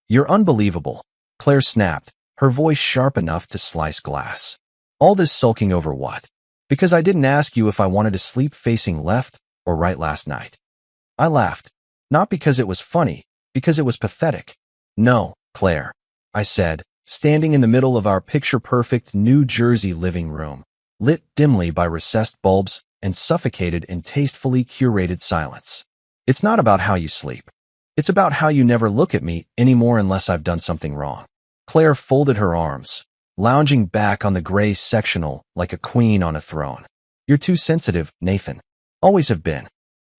You're unbelievable, Claire snapped, her voice sharp enough to slice glass. All this sulking over what? Because I didn't ask you if I wanted to sleep facing left or right last night. I laughed. Not because it was funny, because it was pathetic. No, Claire, I said, standing in the middle of our picture-perfect New Jersey living room, lit dimly by recessed bulbs and suffocated in tastefully curated silence. It's not about how you sleep. It's about how you never look at me anymore unless I've done something wrong. Claire folded her arms, lounging back on the gray sectional like a queen on a throne. You're too sensitive, Nathan. Always have been.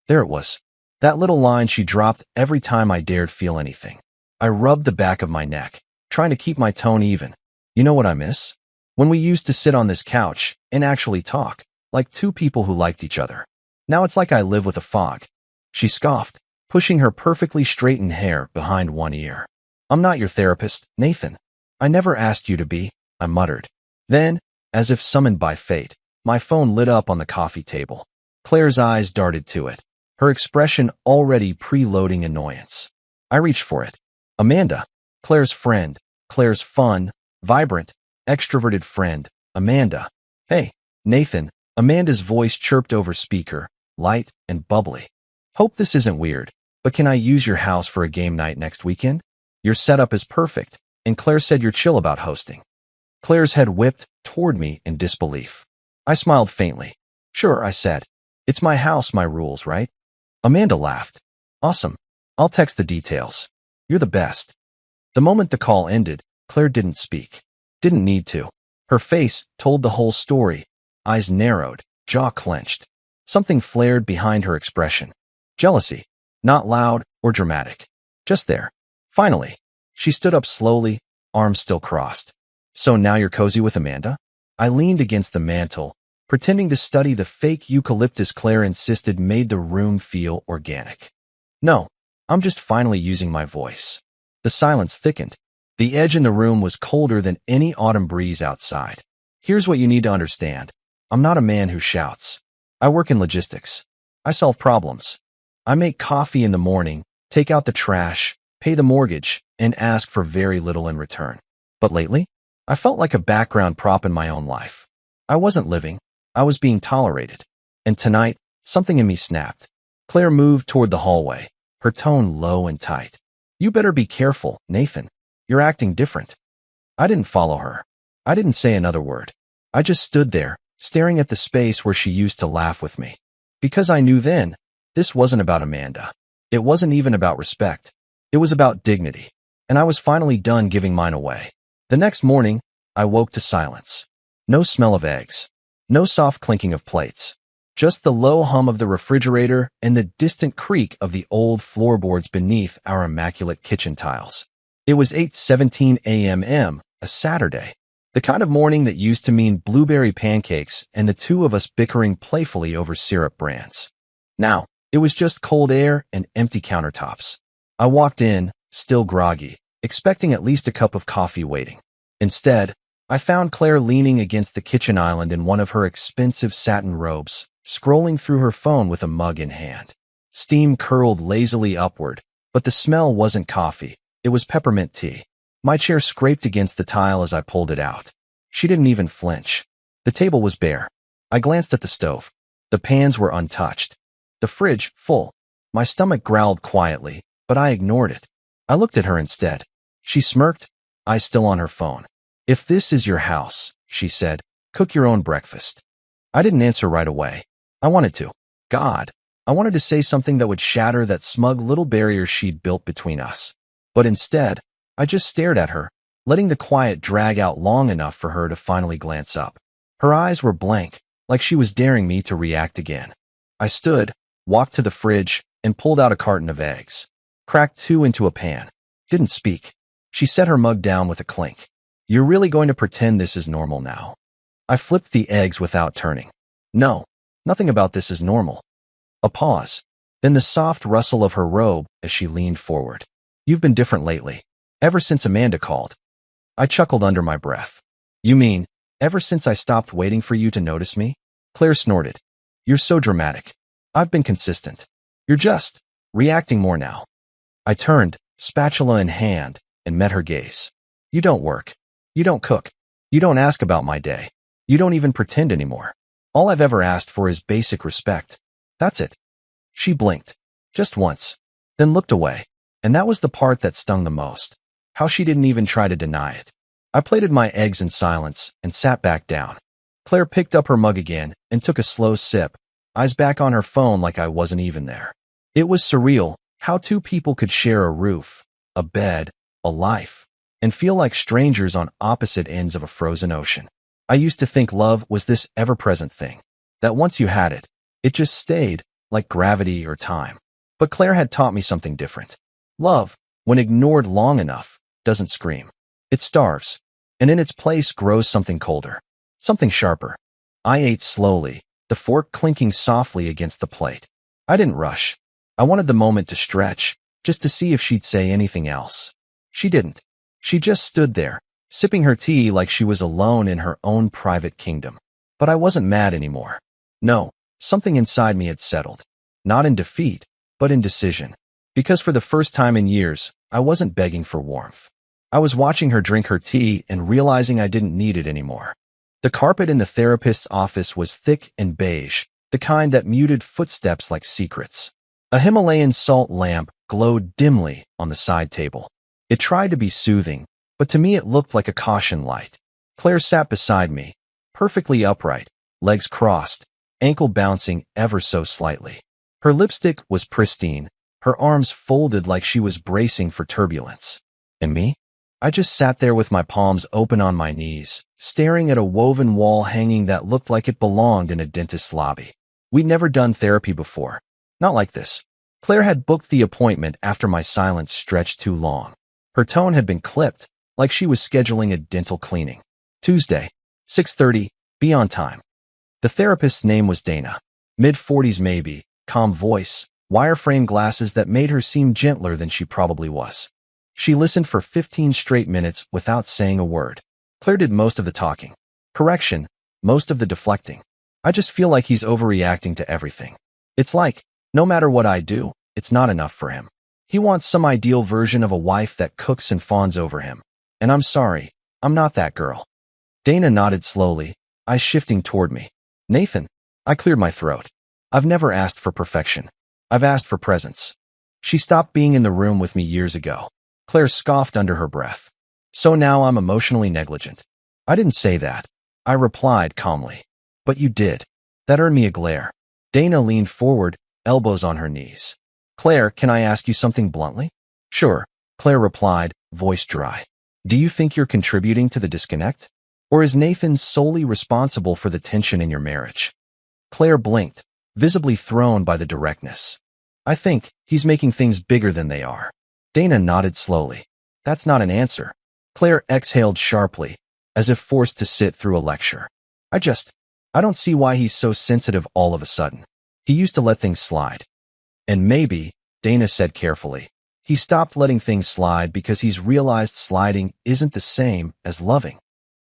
There it was. That little line she dropped every time I dared feel anything. I rubbed the back of my neck, trying to keep my tone even. You know what I miss? When we used to sit on this couch and actually talk, like two people who liked each other. Now it's like I live with a fog. She scoffed, pushing her perfectly straightened hair behind one ear. I'm not your therapist, Nathan. I never asked you to be, I muttered. Then, as if summoned by fate, my phone lit up on the coffee table. Claire's eyes darted to it, her expression already preloading annoyance. I reached for it. Amanda, Claire's friend, Claire's fun, vibrant, extroverted friend, Amanda. Hey, Nathan, Amanda's voice chirped over speaker, light and bubbly. Hope this isn't weird, but can I use your house for a game night next weekend? Your setup is perfect, and Claire said you're chill about hosting. Claire's head whipped toward me in disbelief. I smiled faintly. Sure, I said. It's my house, my rules, right? Amanda laughed. Awesome. I'll text the details. You're the best. The moment the call ended, Claire didn't speak. Didn't need to. Her face told the whole story. Eyes narrowed, jaw clenched. Something flared behind her expression. Jealousy. Not loud or dramatic. Just there. Finally, she stood up slowly, arms still crossed. So now you're cozy with Amanda? I leaned against the mantel, pretending to study the fake eucalyptus Claire insisted made the room feel organic. No, I'm just finally using my voice. The silence thickened. The edge in the room was colder than any autumn breeze outside. Here's what you need to understand. I'm not a man who shouts. I work in logistics. I solve problems. I make coffee in the morning, take out the trash, pay the mortgage, and ask for very little in return. But lately, I felt like a background prop in my own life. I wasn't living. I was being tolerated. And tonight, something in me snapped. Claire moved toward the hallway, her tone low and tight. You better be careful, Nathan. You're acting different. I didn't follow her. I didn't say another word. I just stood there, staring at the space where she used to laugh with me. Because I knew then, this wasn't about Amanda. It wasn't even about respect. It was about dignity. And I was finally done giving mine away. The next morning, I woke to silence. No smell of eggs. No soft clinking of plates. Just the low hum of the refrigerator and the distant creak of the old floorboards beneath our immaculate kitchen tiles. It was 8:17 a.m., a Saturday. The kind of morning that used to mean blueberry pancakes and the two of us bickering playfully over syrup brands. Now, it was just cold air and empty countertops. I walked in, still groggy, expecting at least a cup of coffee waiting. Instead, I found Claire leaning against the kitchen island in one of her expensive satin robes, scrolling through her phone with a mug in hand. Steam curled lazily upward, but the smell wasn't coffee. It was peppermint tea. My chair scraped against the tile as I pulled it out. She didn't even flinch. The table was bare. I glanced at the stove. The pans were untouched. The fridge, full. My stomach growled quietly, but I ignored it. I looked at her instead. She smirked, eyes still on her phone. If this is your house, she said, cook your own breakfast. I didn't answer right away. I wanted to. God, I wanted to say something that would shatter that smug little barrier she'd built between us. But instead, I just stared at her, letting the quiet drag out long enough for her to finally glance up. Her eyes were blank, like she was daring me to react again. I stood, walked to the fridge, and pulled out a carton of eggs. Cracked 2 into a pan. Didn't speak. She set her mug down with a clink. You're really going to pretend this is normal now? I flipped the eggs without turning. No, nothing about this is normal. A pause, then the soft rustle of her robe as she leaned forward. You've been different lately. Ever since Amanda called. I chuckled under my breath. You mean, ever since I stopped waiting for you to notice me? Claire snorted. You're so dramatic. I've been consistent. You're just reacting more now. I turned, spatula in hand, and met her gaze. You don't work. You don't cook. You don't ask about my day. You don't even pretend anymore. All I've ever asked for is basic respect. That's it. She blinked. Just once. Then looked away. And that was the part that stung the most. How she didn't even try to deny it. I plated my eggs in silence and sat back down. Claire picked up her mug again and took a slow sip, eyes back on her phone like I wasn't even there. It was surreal how two people could share a roof, a bed, a life, and feel like strangers on opposite ends of a frozen ocean. I used to think love was this ever-present thing, that once you had it, it just stayed, like gravity or time. But Claire had taught me something different. Love, when ignored long enough, doesn't scream. It starves, and in its place grows something colder, something sharper. I ate slowly, the fork clinking softly against the plate. I didn't rush. I wanted the moment to stretch, just to see if she'd say anything else. She didn't. She just stood there, sipping her tea like she was alone in her own private kingdom. But I wasn't mad anymore. No, something inside me had settled. Not in defeat, but in decision. Because for the first time in years, I wasn't begging for warmth. I was watching her drink her tea and realizing I didn't need it anymore. The carpet in the therapist's office was thick and beige, the kind that muted footsteps like secrets. A Himalayan salt lamp glowed dimly on the side table. It tried to be soothing, but to me it looked like a caution light. Claire sat beside me, perfectly upright, legs crossed, ankle bouncing ever so slightly. Her lipstick was pristine, her arms folded like she was bracing for turbulence. And me? I just sat there with my palms open on my knees, staring at a woven wall hanging that looked like it belonged in a dentist's lobby. We'd never done therapy before. Not like this. Claire had booked the appointment after my silence stretched too long. Her tone had been clipped, like she was scheduling a dental cleaning. Tuesday, 6:30, be on time. The therapist's name was Dana. Mid-40s maybe, calm voice, wireframe glasses that made her seem gentler than she probably was. She listened for 15 straight minutes without saying a word. Claire did most of the talking. Correction, most of the deflecting. I just feel like he's overreacting to everything. It's like, no matter what I do, it's not enough for him. He wants some ideal version of a wife that cooks and fawns over him. And I'm sorry, I'm not that girl. Dana nodded slowly, eyes shifting toward me. Nathan, I cleared my throat. I've never asked for perfection. I've asked for presence. She stopped being in the room with me years ago. Claire scoffed under her breath. So now I'm emotionally negligent. I didn't say that. I replied calmly. But you did. That earned me a glare. Dana leaned forward, elbows on her knees. Claire, can I ask you something bluntly? Sure, Claire replied, voice dry. Do you think you're contributing to the disconnect? Or is Nathan solely responsible for the tension in your marriage? Claire blinked, visibly thrown by the directness. I think he's making things bigger than they are. Dana nodded slowly. That's not an answer. Claire exhaled sharply, as if forced to sit through a lecture. I don't see why he's so sensitive all of a sudden. He used to let things slide. And maybe, Dana said carefully, he stopped letting things slide because he's realized sliding isn't the same as loving.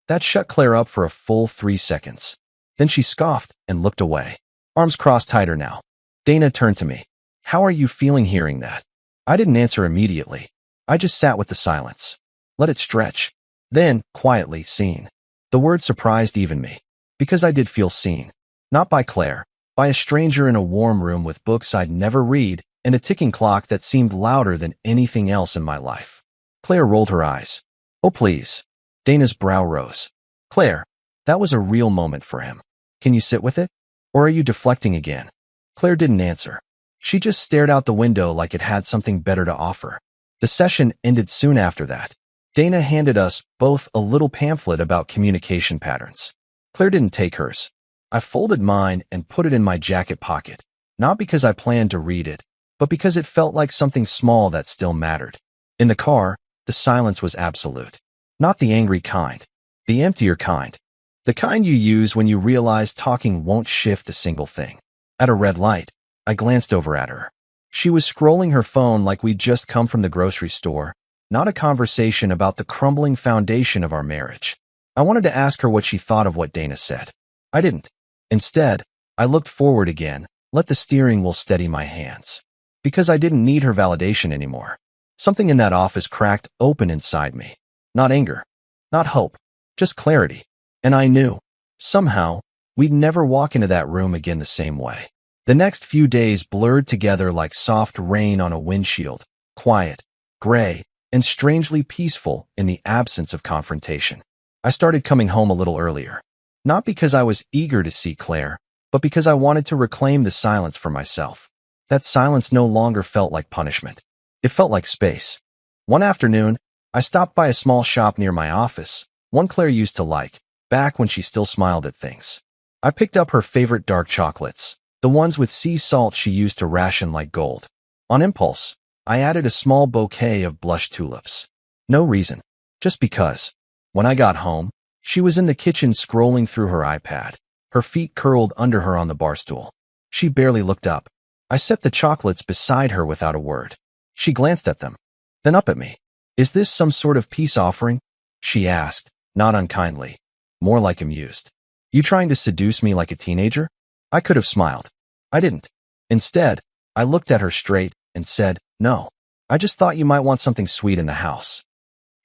That shut Claire up for a full 3 seconds. Then she scoffed and looked away. Arms crossed tighter now. Dana turned to me. How are you feeling hearing that? I didn't answer immediately. I just sat with the silence. Let it stretch. Then, quietly, seen. The word surprised even me. Because I did feel seen. Not by Claire. By a stranger in a warm room with books I'd never read and a ticking clock that seemed louder than anything else in my life. Claire rolled her eyes. Oh, please. Dana's brow rose. Claire, that was a real moment for him. Can you sit with it? Or are you deflecting again? Claire didn't answer. She just stared out the window like it had something better to offer. The session ended soon after that. Dana handed us both a little pamphlet about communication patterns. Claire didn't take hers. I folded mine and put it in my jacket pocket, not because I planned to read it, but because it felt like something small that still mattered. In the car, the silence was absolute. Not the angry kind, the emptier kind. The kind you use when you realize talking won't shift a single thing. At a red light, I glanced over at her. She was scrolling her phone like we'd just come from the grocery store, not a conversation about the crumbling foundation of our marriage. I wanted to ask her what she thought of what Dana said. I didn't. Instead, I looked forward again, let the steering wheel steady my hands. Because I didn't need her validation anymore. Something in that office cracked open inside me. Not anger, not hope, just clarity. And I knew, somehow, we'd never walk into that room again the same way. The next few days blurred together like soft rain on a windshield, quiet, gray, and strangely peaceful in the absence of confrontation. I started coming home a little earlier. Not because I was eager to see Claire, but because I wanted to reclaim the silence for myself. That silence no longer felt like punishment. It felt like space. One afternoon, I stopped by a small shop near my office, one Claire used to like, back when she still smiled at things. I picked up her favorite dark chocolates, the ones with sea salt she used to ration like gold. On impulse, I added a small bouquet of blush tulips. No reason, just because. When I got home, she was in the kitchen scrolling through her iPad, her feet curled under her on the bar stool. She barely looked up. I set the chocolates beside her without a word. She glanced at them, then up at me. "Is this some sort of peace offering?" she asked, not unkindly, more like amused. "You trying to seduce me like a teenager?" I could have smiled. I didn't. Instead, I looked at her straight and said, "No, I just thought you might want something sweet in the house."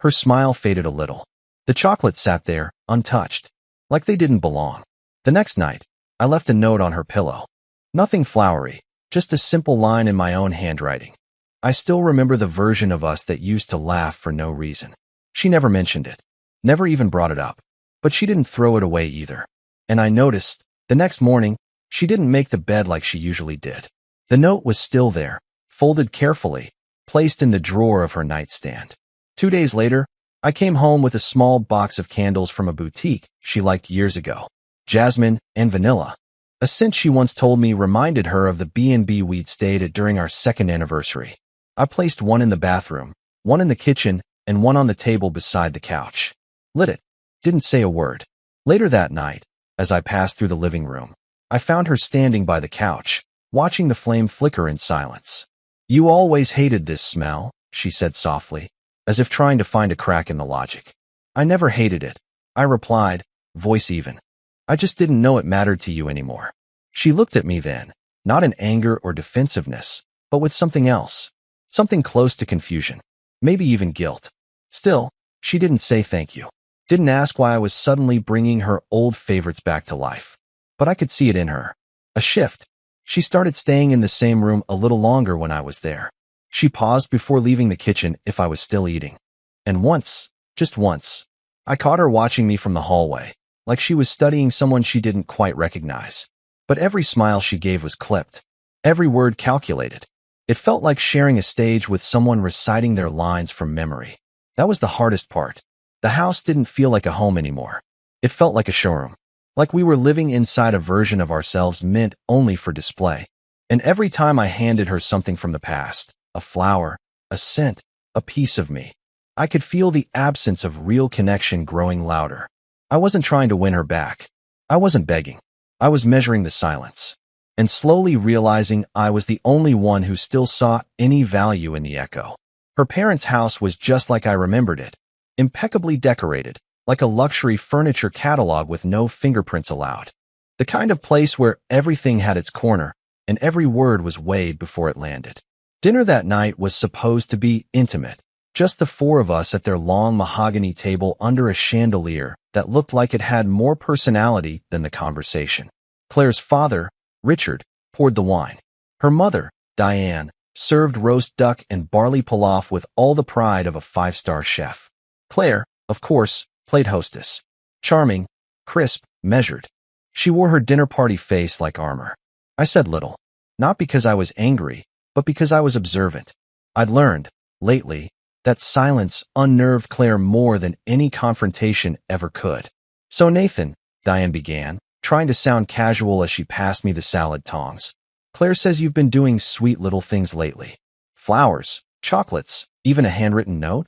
Her smile faded a little. The chocolates sat there, untouched, like they didn't belong. The next night, I left a note on her pillow. Nothing flowery, just a simple line in my own handwriting. I still remember the version of us that used to laugh for no reason. She never mentioned it, never even brought it up, but she didn't throw it away either. And I noticed, the next morning, she didn't make the bed like she usually did. The note was still there, folded carefully, placed in the drawer of her nightstand. 2 days later, I came home with a small box of candles from a boutique she liked years ago. Jasmine and vanilla. A scent she once told me reminded her of the B&B we'd stayed at during our second anniversary. I placed one in the bathroom, one in the kitchen, and one on the table beside the couch. Lit it. Didn't say a word. Later that night, as I passed through the living room, I found her standing by the couch, watching the flame flicker in silence. "You always hated this smell," she said softly, as if trying to find a crack in the logic. "I never hated it," I replied, voice even. "I just didn't know it mattered to you anymore." She looked at me then, not in anger or defensiveness, but with something else, something close to confusion, maybe even guilt. Still, she didn't say thank you, didn't ask why I was suddenly bringing her old favorites back to life. But I could see it in her. A shift. She started staying in the same room a little longer when I was there. She paused before leaving the kitchen if I was still eating. And once, just once, I caught her watching me from the hallway, like she was studying someone she didn't quite recognize. But every smile she gave was clipped, every word calculated. It felt like sharing a stage with someone reciting their lines from memory. That was the hardest part. The house didn't feel like a home anymore. It felt like a showroom, like we were living inside a version of ourselves meant only for display. And every time I handed her something from the past, a flower, a scent, a piece of me, I could feel the absence of real connection growing louder. I wasn't trying to win her back. I wasn't begging. I was measuring the silence, and slowly realizing I was the only one who still saw any value in the echo. Her parents' house was just like I remembered it, impeccably decorated, like a luxury furniture catalog with no fingerprints allowed. The kind of place where everything had its corner, and every word was weighed before it landed. Dinner that night was supposed to be intimate, just the four of us at their long mahogany table under a chandelier that looked like it had more personality than the conversation. Claire's father, Richard, poured the wine. Her mother, Diane, served roast duck and barley pilaf with all the pride of a five-star chef. Claire, of course, played hostess. Charming, crisp, measured. She wore her dinner party face like armor. I said little, not because I was angry, but because I was observant. I'd learned, lately, that silence unnerved Claire more than any confrontation ever could. "So Nathan," Diane began, trying to sound casual as she passed me the salad tongs, "Claire says you've been doing sweet little things lately. Flowers, chocolates, even a handwritten note?"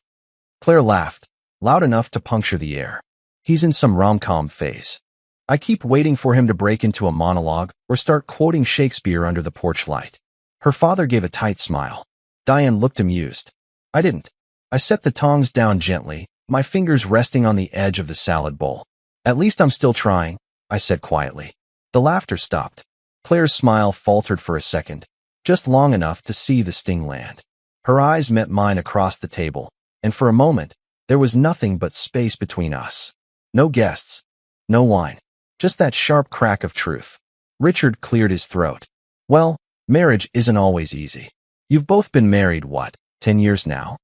Claire laughed, loud enough to puncture the air. "He's in some rom-com phase. I keep waiting for him to break into a monologue or start quoting Shakespeare under the porch light." Her father gave a tight smile. Diane looked amused. I didn't. I set the tongs down gently, my fingers resting on the edge of the salad bowl. "At least I'm still trying," I said quietly. The laughter stopped. Claire's smile faltered for a second, just long enough to see the sting land. Her eyes met mine across the table, and for a moment, there was nothing but space between us. No guests, no wine, just that sharp crack of truth. Richard cleared his throat. Well, marriage isn't always easy. You've both been married, what, 10 years now?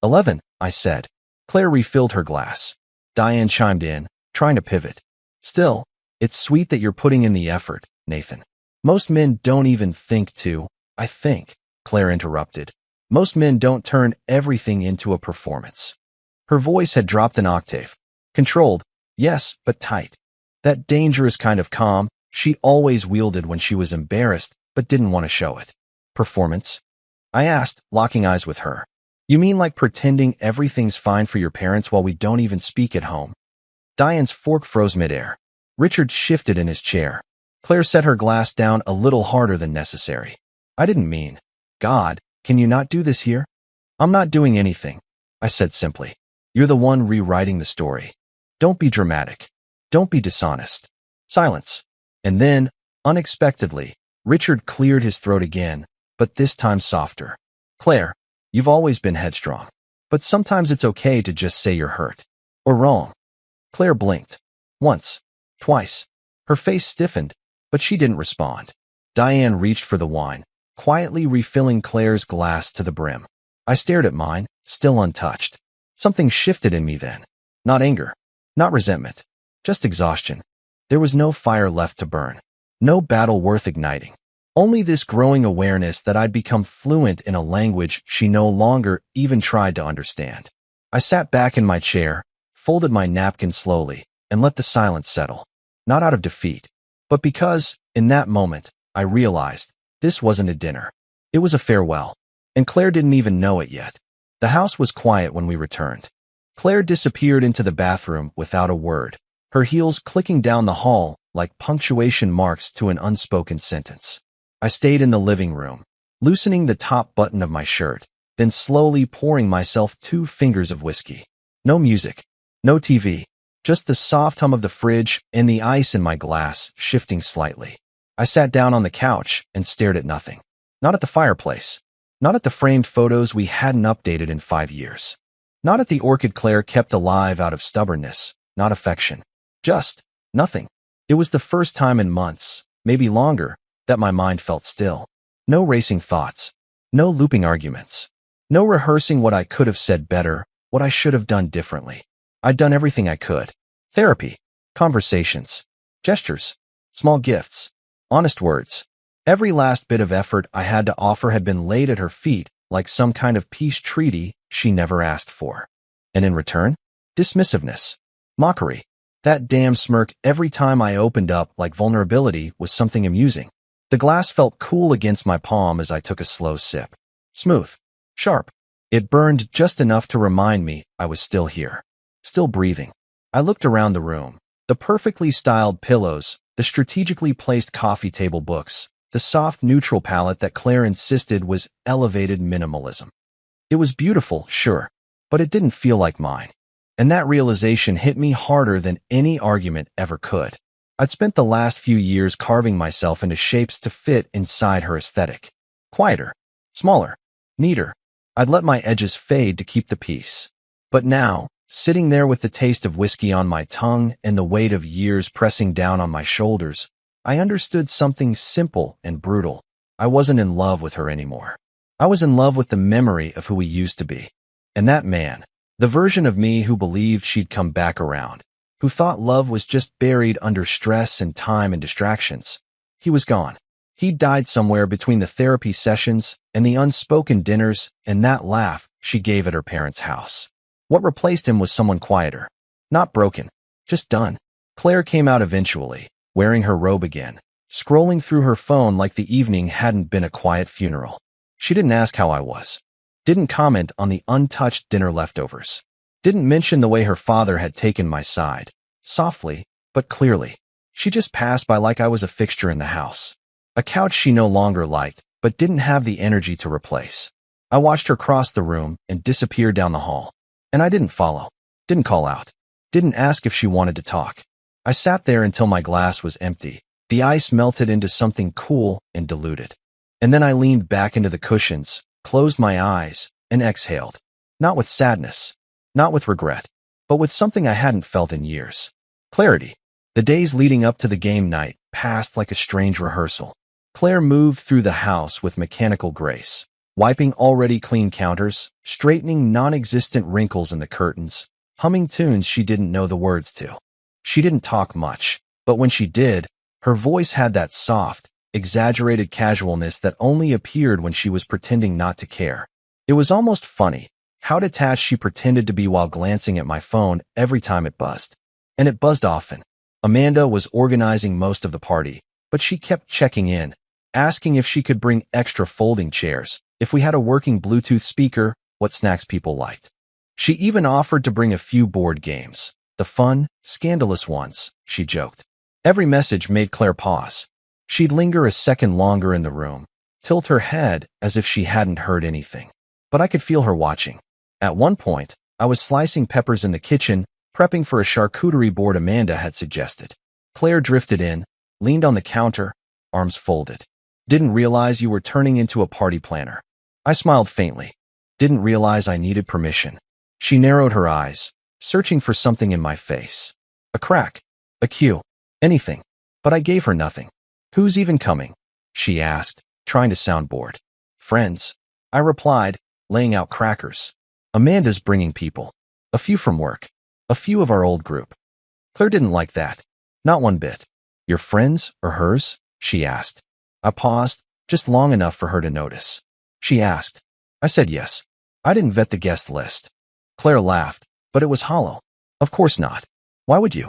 11, I said. Claire refilled her glass. Diane chimed in, trying to pivot. Still, it's sweet that you're putting in the effort, Nathan. Most men don't even think to, I think, Claire interrupted. Most men don't turn everything into a performance. Her voice had dropped an octave. Controlled, yes, but tight. That dangerous kind of calm she always wielded when she was embarrassed but didn't want to show it. Performance? I asked, locking eyes with her. You mean like pretending everything's fine for your parents while we don't even speak at home? Diane's fork froze midair. Richard shifted in his chair. Claire set her glass down a little harder than necessary. I didn't mean. God, can you not do this here? I'm not doing anything, I said simply. You're the one rewriting the story. Don't be dramatic. Don't be dishonest. Silence. And then, unexpectedly, Richard cleared his throat again, but this time softer. Claire, you've always been headstrong, but sometimes it's okay to just say you're hurt. Or wrong. Claire blinked. Once. Twice. Her face stiffened, but she didn't respond. Diane reached for the wine, quietly refilling Claire's glass to the brim. I stared at mine, still untouched. Something shifted in me then. Not anger. Not resentment. Just exhaustion. There was no fire left to burn. No battle worth igniting. Only this growing awareness that I'd become fluent in a language she no longer even tried to understand. I sat back in my chair, folded my napkin slowly, and let the silence settle. Not out of defeat, but because, in that moment, I realized this wasn't a dinner. It was a farewell. And Claire didn't even know it yet. The house was quiet when we returned. Claire disappeared into the bathroom without a word, her heels clicking down the hall like punctuation marks to an unspoken sentence. I stayed in the living room, loosening the top button of my shirt, then slowly pouring myself 2 fingers of whiskey. No music, no TV, just the soft hum of the fridge and the ice in my glass shifting slightly. I sat down on the couch and stared at nothing. Not at the fireplace. Not at the framed photos we hadn't updated in 5 years. Not at the orchid Claire kept alive out of stubbornness, not affection. Just nothing. It was the first time in months, maybe longer, that my mind felt still. No racing thoughts. No looping arguments. No rehearsing what I could have said better, what I should have done differently. I'd done everything I could. Therapy. Conversations. Gestures. Small gifts. Honest words. Every last bit of effort I had to offer had been laid at her feet like some kind of peace treaty she never asked for. And in return, dismissiveness. Mockery. That damn smirk every time I opened up like vulnerability was something amusing. The glass felt cool against my palm as I took a slow sip. Smooth. Sharp. It burned just enough to remind me I was still here. Still breathing. I looked around the room. The perfectly styled pillows, the strategically placed coffee table books, the soft neutral palette that Claire insisted was elevated minimalism. It was beautiful, sure, but it didn't feel like mine. And that realization hit me harder than any argument ever could. I'd spent the last few years carving myself into shapes to fit inside her aesthetic. Quieter, smaller, neater. I'd let my edges fade to keep the peace. But now, sitting there with the taste of whiskey on my tongue and the weight of years pressing down on my shoulders, I understood something simple and brutal. I wasn't in love with her anymore. I was in love with the memory of who we used to be. And that man, the version of me who believed she'd come back around, who thought love was just buried under stress and time and distractions, he was gone. He died somewhere between the therapy sessions and the unspoken dinners and that laugh she gave at her parents' house. What replaced him was someone quieter. Not broken, just done. Claire came out eventually, wearing her robe again, scrolling through her phone like the evening hadn't been a quiet funeral. She didn't ask how I was. Didn't comment on the untouched dinner leftovers. Didn't mention the way her father had taken my side. Softly, but clearly. She just passed by like I was a fixture in the house. A couch she no longer liked, but didn't have the energy to replace. I watched her cross the room and disappear down the hall. And I didn't follow. Didn't call out. Didn't ask if she wanted to talk. I sat there until my glass was empty. The ice melted into something cool and diluted. And then I leaned back into the cushions, closed my eyes, and exhaled. Not with sadness, not with regret, but with something I hadn't felt in years. Clarity. The days leading up to the game night passed like a strange rehearsal. Claire moved through the house with mechanical grace, wiping already clean counters, straightening non-existent wrinkles in the curtains, humming tunes she didn't know the words to. She didn't talk much, but when she did, her voice had that soft, exaggerated casualness that only appeared when she was pretending not to care. It was almost funny how detached she pretended to be while glancing at my phone every time it buzzed. And it buzzed often. Amanda was organizing most of the party, but she kept checking in, asking if she could bring extra folding chairs, if we had a working Bluetooth speaker, what snacks people liked. She even offered to bring a few board games. The fun, scandalous ones, she joked. Every message made Claire pause. She'd linger a second longer in the room, tilt her head as if she hadn't heard anything. But I could feel her watching. At one point, I was slicing peppers in the kitchen, prepping for a charcuterie board Amanda had suggested. Claire drifted in, leaned on the counter, arms folded. Didn't realize you were turning into a party planner. I smiled faintly. Didn't realize I needed permission. She narrowed her eyes, searching for something in my face. A crack, a cue, anything. But I gave her nothing. Who's even coming? She asked, trying to sound bored. Friends, I replied, laying out crackers. Amanda's bringing people. A few from work. A few of our old group. Claire didn't like that. Not one bit. Your friends or hers? She asked. I paused, just long enough for her to notice. She asked. I said yes. I didn't vet the guest list. Claire laughed, but it was hollow. Of course not. Why would you?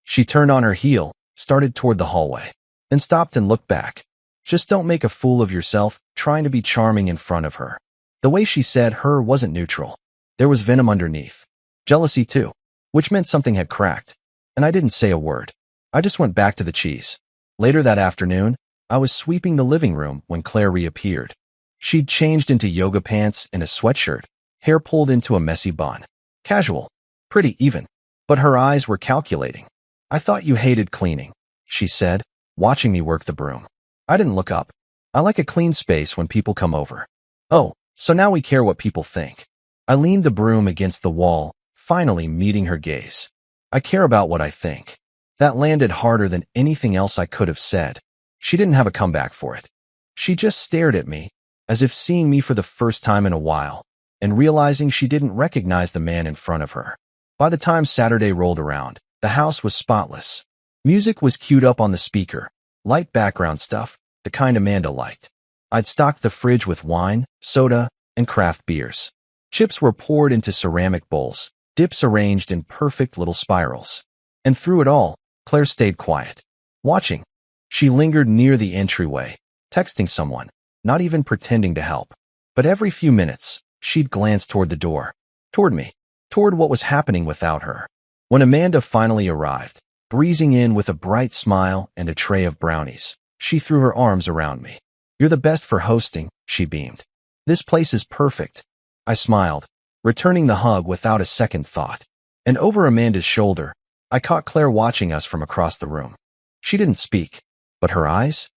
She turned on her heel, started toward the hallway, then stopped and looked back. Just don't make a fool of yourself trying to be charming in front of her. The way she said her wasn't neutral. There was venom underneath. Jealousy too, which meant something had cracked. And I didn't say a word. I just went back to the cheese. Later that afternoon, I was sweeping the living room when Claire reappeared. She'd changed into yoga pants and a sweatshirt, hair pulled into a messy bun. Casual. Pretty even. But her eyes were calculating. I thought you hated cleaning, she said, watching me work the broom. I didn't look up. I like a clean space when people come over. Oh, so now we care what people think. I leaned the broom against the wall, finally meeting her gaze. I care about what I think. That landed harder than anything else I could have said. She didn't have a comeback for it. She just stared at me, as if seeing me for the first time in a while, and realizing she didn't recognize the man in front of her. By the time Saturday rolled around, the house was spotless. Music was queued up on the speaker, light background stuff, the kind Amanda liked. I'd stocked the fridge with wine, soda, and craft beers. Chips were poured into ceramic bowls, dips arranged in perfect little spirals. And through it all, Claire stayed quiet, watching. She lingered near the entryway, texting someone, not even pretending to help. But every few minutes, she'd glance toward the door, toward me, toward what was happening without her. When Amanda finally arrived, breezing in with a bright smile and a tray of brownies, she threw her arms around me. You're the best for hosting, she beamed. This place is perfect. I smiled, returning the hug without a second thought. And over Amanda's shoulder, I caught Claire watching us from across the room. She didn't speak, but her eyes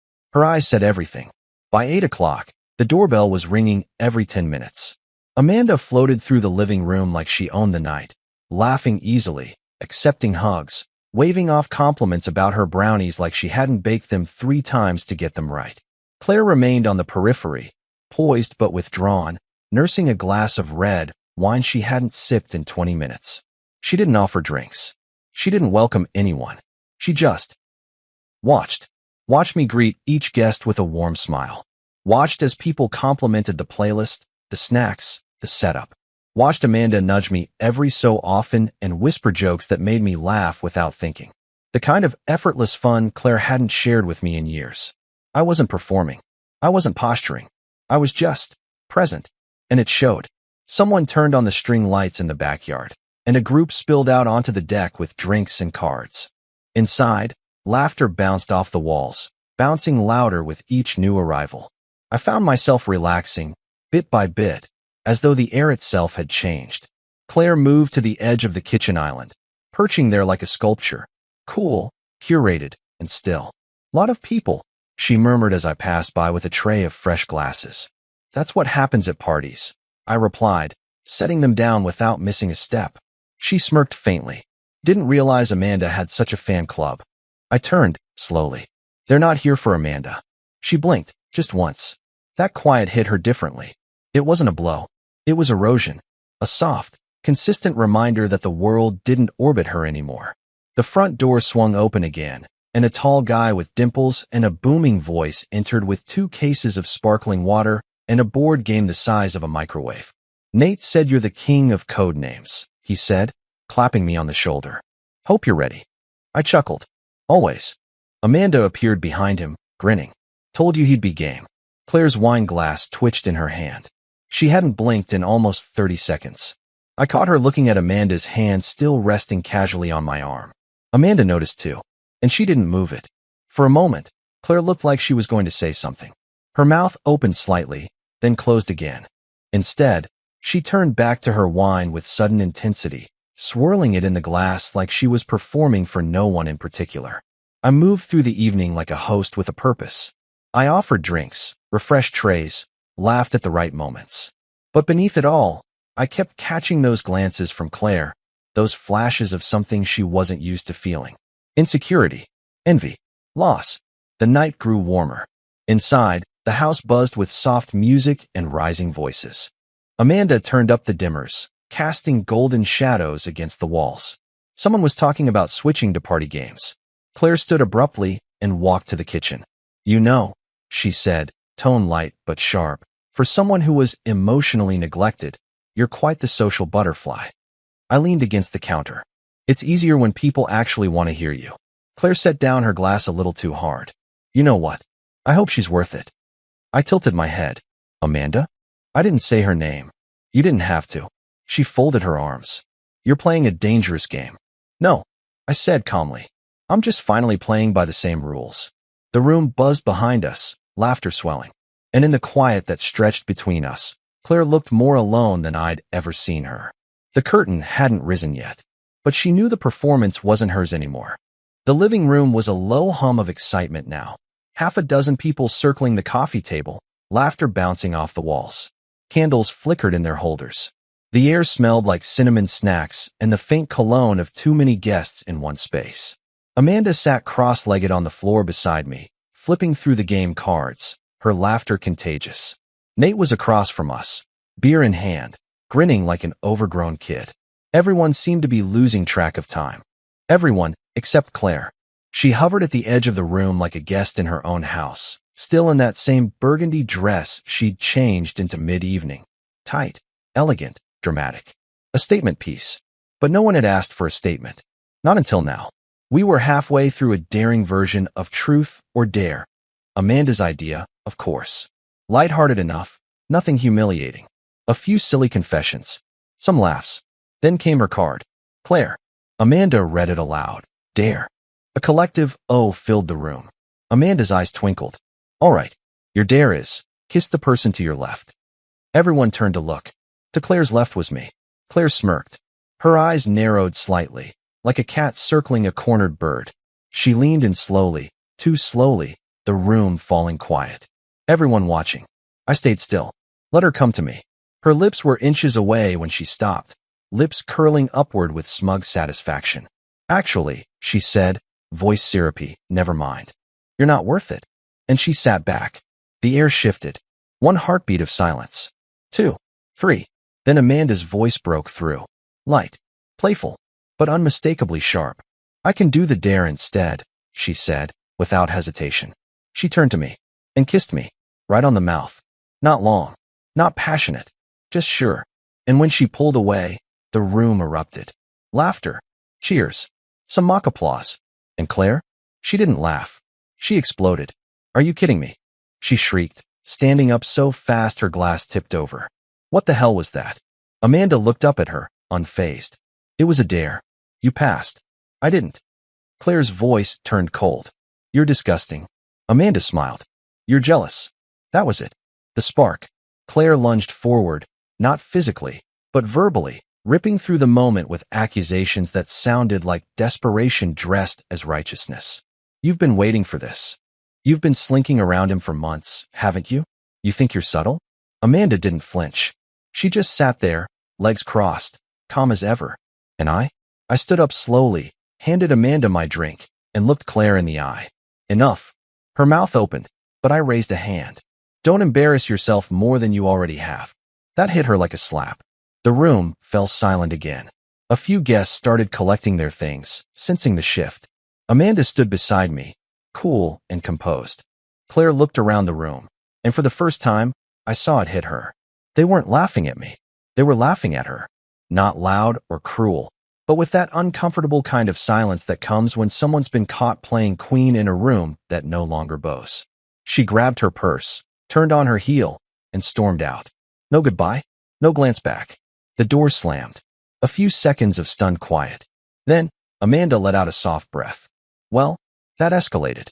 said everything. By 8 o'clock, the doorbell was ringing every 10 minutes. Amanda floated through the living room like she owned the night, laughing easily, accepting hugs, waving off compliments about her brownies like she hadn't baked them 3 times to get them right. Claire remained on the periphery, poised but withdrawn, nursing a glass of red wine she hadn't sipped in 20 minutes. She didn't offer drinks. She didn't welcome anyone. She just watched. Watched me greet each guest with a warm smile. Watched as people complimented the playlist, the snacks, the setup. Watched Amanda nudge me every so often and whisper jokes that made me laugh without thinking. The kind of effortless fun Claire hadn't shared with me in years. I wasn't performing. I wasn't posturing. I was just present. And it showed. Someone turned on the string lights in the backyard, and a group spilled out onto the deck with drinks and cards. Inside, laughter bounced off the walls, bouncing louder with each new arrival. I found myself relaxing, bit by bit, as though the air itself had changed. Claire moved to the edge of the kitchen island, perching there like a sculpture, cool, curated, and still. Lot of people, she murmured as I passed by with a tray of fresh glasses. That's what happens at parties, I replied, setting them down without missing a step. She smirked faintly. Didn't realize Amanda had such a fan club. I turned, slowly. They're not here for Amanda. She blinked, just once. That quiet hit her differently. It wasn't a blow. It was erosion. A soft, consistent reminder that the world didn't orbit her anymore. The front door swung open again, and a tall guy with dimples and a booming voice entered with 2 cases of sparkling water and a board game the size of a microwave. Nate said you're the king of code names, he said, clapping me on the shoulder. Hope you're ready. I chuckled. Always. Amanda appeared behind him, grinning. Told you he'd be game. Claire's wine glass twitched in her hand. She hadn't blinked in almost 30 seconds. I caught her looking at Amanda's hand still resting casually on my arm. Amanda noticed too, and she didn't move it. For a moment, Claire looked like she was going to say something. Her mouth opened slightly, then closed again. Instead, she turned back to her wine with sudden intensity, swirling it in the glass like she was performing for no one in particular. I moved through the evening like a host with a purpose. I offered drinks, refreshed trays, laughed at the right moments. But beneath it all, I kept catching those glances from Claire, those flashes of something she wasn't used to feeling. Insecurity, envy, loss. The night grew warmer. Inside, the house buzzed with soft music and rising voices. Amanda turned up the dimmers, casting golden shadows against the walls. Someone was talking about switching to party games. Claire stood abruptly and walked to the kitchen. You know, she said, tone light but sharp, for someone who was emotionally neglected, you're quite the social butterfly. I leaned against the counter. It's easier when people actually want to hear you. Claire set down her glass a little too hard. You know what? I hope she's worth it. I tilted my head. Amanda? I didn't say her name. You didn't have to. She folded her arms. You're playing a dangerous game. No, I said calmly. I'm just finally playing by the same rules. The room buzzed behind us, laughter swelling. And in the quiet that stretched between us, Claire looked more alone than I'd ever seen her. The curtain hadn't risen yet, but she knew the performance wasn't hers anymore. The living room was a low hum of excitement now. Half a dozen people circling the coffee table, laughter bouncing off the walls. Candles flickered in their holders. The air smelled like cinnamon snacks and the faint cologne of too many guests in one space. Amanda sat cross-legged on the floor beside me, flipping through the game cards, her laughter contagious. Nate was across from us, beer in hand, grinning like an overgrown kid. Everyone seemed to be losing track of time. Everyone, except Claire. She hovered at the edge of the room like a guest in her own house, still in that same burgundy dress she'd changed into mid-evening. Tight, elegant, dramatic. A statement piece. But no one had asked for a statement. Not until now. We were halfway through a daring version of Truth or Dare. Amanda's idea, of course. Lighthearted enough, nothing humiliating. A few silly confessions. Some laughs. Then came her card. Claire. Amanda read it aloud. Dare. A collective "oh" filled the room. Amanda's eyes twinkled. All right. Your dare is, kiss the person to your left. Everyone turned to look. To Claire's left was me. Claire smirked. Her eyes narrowed slightly, like a cat circling a cornered bird. She leaned in slowly, too slowly, the room falling quiet. Everyone watching. I stayed still. Let her come to me. Her lips were inches away when she stopped, lips curling upward with smug satisfaction. Actually, she said, voice syrupy, never mind. You're not worth it. And she sat back. The air shifted. One heartbeat of silence. 2, 3. Then Amanda's voice broke through. Light, playful, but unmistakably sharp. I can do the dare instead, she said, without hesitation. She turned to me and kissed me, right on the mouth. Not long, not passionate, just sure. And when she pulled away, the room erupted. Laughter, cheers, some mock applause. And Claire? She didn't laugh. She exploded. Are you kidding me? She shrieked, standing up so fast her glass tipped over. What the hell was that? Amanda looked up at her, unfazed. It was a dare. You passed. I didn't. Claire's voice turned cold. You're disgusting. Amanda smiled. You're jealous. That was it. The spark. Claire lunged forward, not physically, but verbally, ripping through the moment with accusations that sounded like desperation dressed as righteousness. You've been waiting for this. You've been slinking around him for months, haven't you? You think you're subtle? Amanda didn't flinch. She just sat there, legs crossed, calm as ever. And I stood up slowly, handed Amanda my drink, and looked Claire in the eye. Enough. Her mouth opened, but I raised a hand. Don't embarrass yourself more than you already have. That hit her like a slap. The room fell silent again. A few guests started collecting their things, sensing the shift. Amanda stood beside me, cool and composed. Claire looked around the room, and for the first time, I saw it hit her. They weren't laughing at me. They were laughing at her. Not loud or cruel, but with that uncomfortable kind of silence that comes when someone's been caught playing queen in a room that no longer boasts. She grabbed her purse, turned on her heel, and stormed out. No goodbye, no glance back. The door slammed. A few seconds of stunned quiet. Then, Amanda let out a soft breath. Well, that escalated.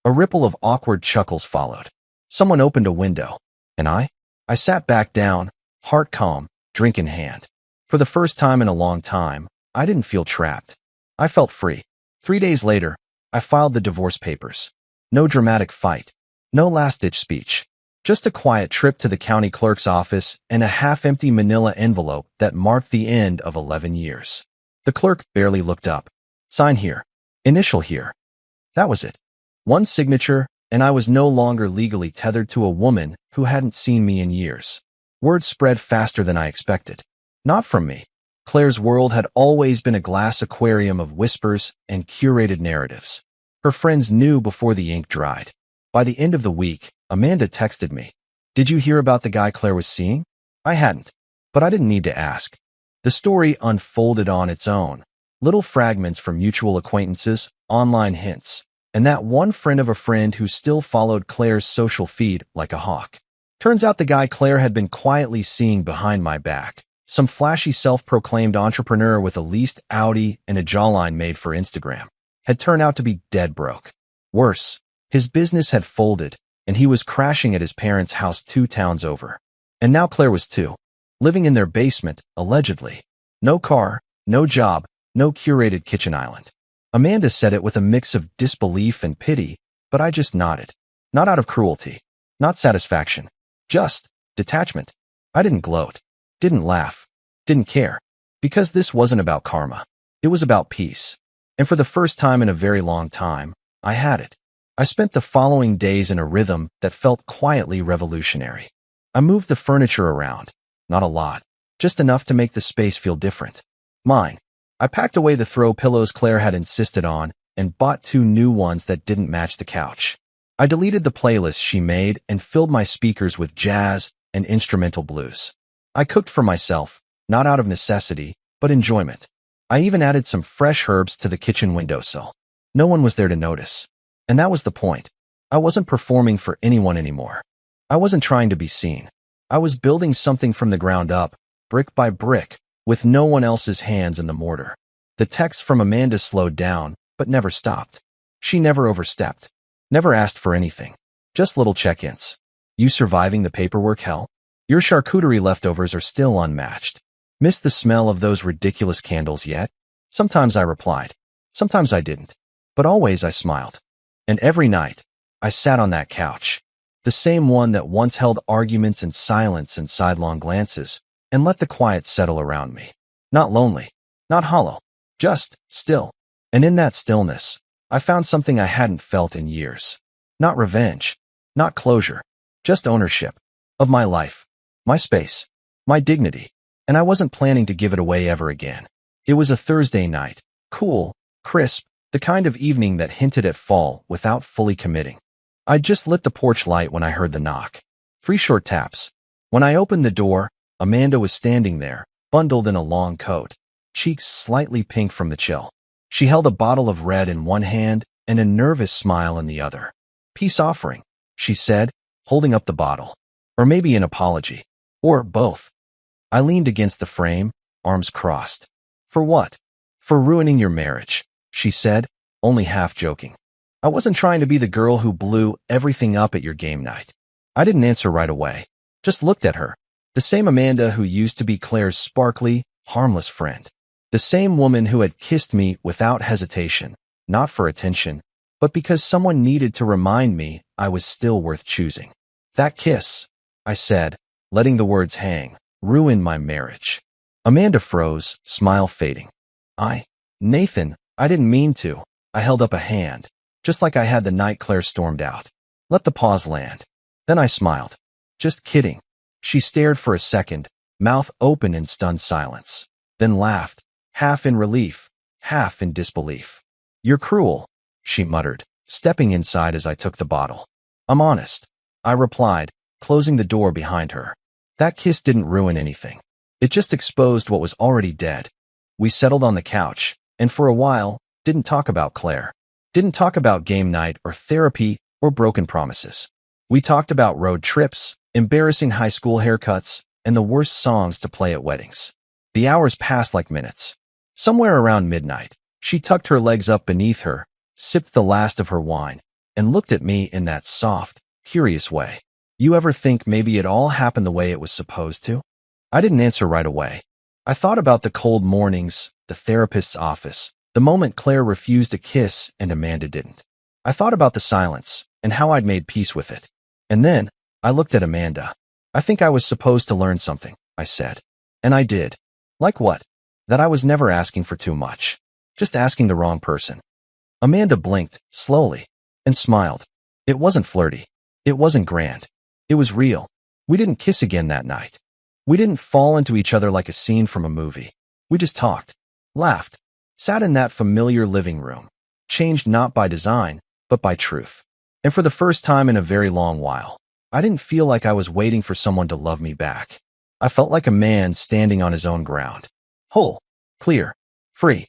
A ripple of awkward chuckles followed. Someone opened a window, and I sat back down, heart calm, drink in hand. For the first time in a long time, I didn't feel trapped. I felt free. 3 days later, I filed the divorce papers. No dramatic fight. No last-ditch speech. Just a quiet trip to the county clerk's office and a half-empty manila envelope that marked the end of 11 years. The clerk barely looked up. Sign here. Initial here. That was it. One signature, and I was no longer legally tethered to a woman who hadn't seen me in years. Word spread faster than I expected. Not from me. Claire's world had always been a glass aquarium of whispers and curated narratives. Her friends knew before the ink dried. By the end of the week, Amanda texted me. Did you hear about the guy Claire was seeing? I hadn't, but I didn't need to ask. The story unfolded on its own. Little fragments from mutual acquaintances, online hints, and that one friend of a friend who still followed Claire's social feed like a hawk. Turns out the guy Claire had been quietly seeing behind my back. Some flashy self-proclaimed entrepreneur with a leased Audi and a jawline made for Instagram had turned out to be dead broke. Worse, his business had folded, and he was crashing at his parents' house 2 towns over. And now Claire was too, living in their basement, allegedly. No car, no job, no curated kitchen island. Amanda said it with a mix of disbelief and pity, but I just nodded. Not out of cruelty, not satisfaction, just detachment. I didn't gloat. Didn't laugh, didn't care, because this wasn't about karma. It was about peace. And for the first time in a very long time, I had it. I spent the following days in a rhythm that felt quietly revolutionary. I moved the furniture around, not a lot, just enough to make the space feel different. Mine. I packed away the throw pillows Claire had insisted on and bought 2 new ones that didn't match the couch. I deleted the playlists she made and filled my speakers with jazz and instrumental blues. I cooked for myself, not out of necessity, but enjoyment. I even added some fresh herbs to the kitchen windowsill. No one was there to notice. And that was the point. I wasn't performing for anyone anymore. I wasn't trying to be seen. I was building something from the ground up, brick by brick, with no one else's hands in the mortar. The text from Amanda slowed down, but never stopped. She never overstepped. Never asked for anything. Just little check-ins. You surviving the paperwork hell? Your charcuterie leftovers are still unmatched. Miss the smell of those ridiculous candles yet? Sometimes I replied. Sometimes I didn't. But always I smiled. And every night, I sat on that couch. The same one that once held arguments in silence and sidelong glances, and let the quiet settle around me. Not lonely. Not hollow. Just still. And in that stillness, I found something I hadn't felt in years. Not revenge. Not closure. Just ownership. Of my life. My space, my dignity, and I wasn't planning to give it away ever again. It was a Thursday night, cool, crisp, the kind of evening that hinted at fall without fully committing. I'd just lit the porch light when I heard the knock. 3 short taps. When I opened the door, Amanda was standing there, bundled in a long coat, cheeks slightly pink from the chill. She held a bottle of red in one hand and a nervous smile in the other. Peace offering, she said, holding up the bottle. Or maybe an apology. Or both. I leaned against the frame, arms crossed. For what? For ruining your marriage, she said, only half joking. I wasn't trying to be the girl who blew everything up at your game night. I didn't answer right away. Just looked at her. The same Amanda who used to be Claire's sparkly, harmless friend. The same woman who had kissed me without hesitation, not for attention, but because someone needed to remind me I was still worth choosing. That kiss, I said, letting the words hang. Ruin my marriage. Amanda froze, smile fading. Nathan, I didn't mean to. I held up a hand, just like I had the night Claire stormed out. Let the pause land. Then I smiled. Just kidding. She stared for a second, mouth open in stunned silence, then laughed, half in relief, half in disbelief. You're cruel, she muttered, stepping inside as I took the bottle. I'm honest, I replied, closing the door behind her. That kiss didn't ruin anything. It just exposed what was already dead. We settled on the couch, and for a while, didn't talk about Claire. Didn't talk about game night or therapy or broken promises. We talked about road trips, embarrassing high school haircuts, and the worst songs to play at weddings. The hours passed like minutes. Somewhere around midnight, she tucked her legs up beneath her, sipped the last of her wine, and looked at me in that soft, curious way. You ever think maybe it all happened the way it was supposed to? I didn't answer right away. I thought about the cold mornings, the therapist's office, the moment Claire refused a kiss and Amanda didn't. I thought about the silence and how I'd made peace with it. And then I looked at Amanda. I think I was supposed to learn something, I said. And I did. Like what? That I was never asking for too much. Just asking the wrong person. Amanda blinked, slowly, and smiled. It wasn't flirty. It wasn't grand. It was real. We didn't kiss again that night. We didn't fall into each other like a scene from a movie. We just talked, laughed, sat in that familiar living room, changed not by design, but by truth. And for the first time in a very long while, I didn't feel like I was waiting for someone to love me back. I felt like a man standing on his own ground. Whole, clear, free.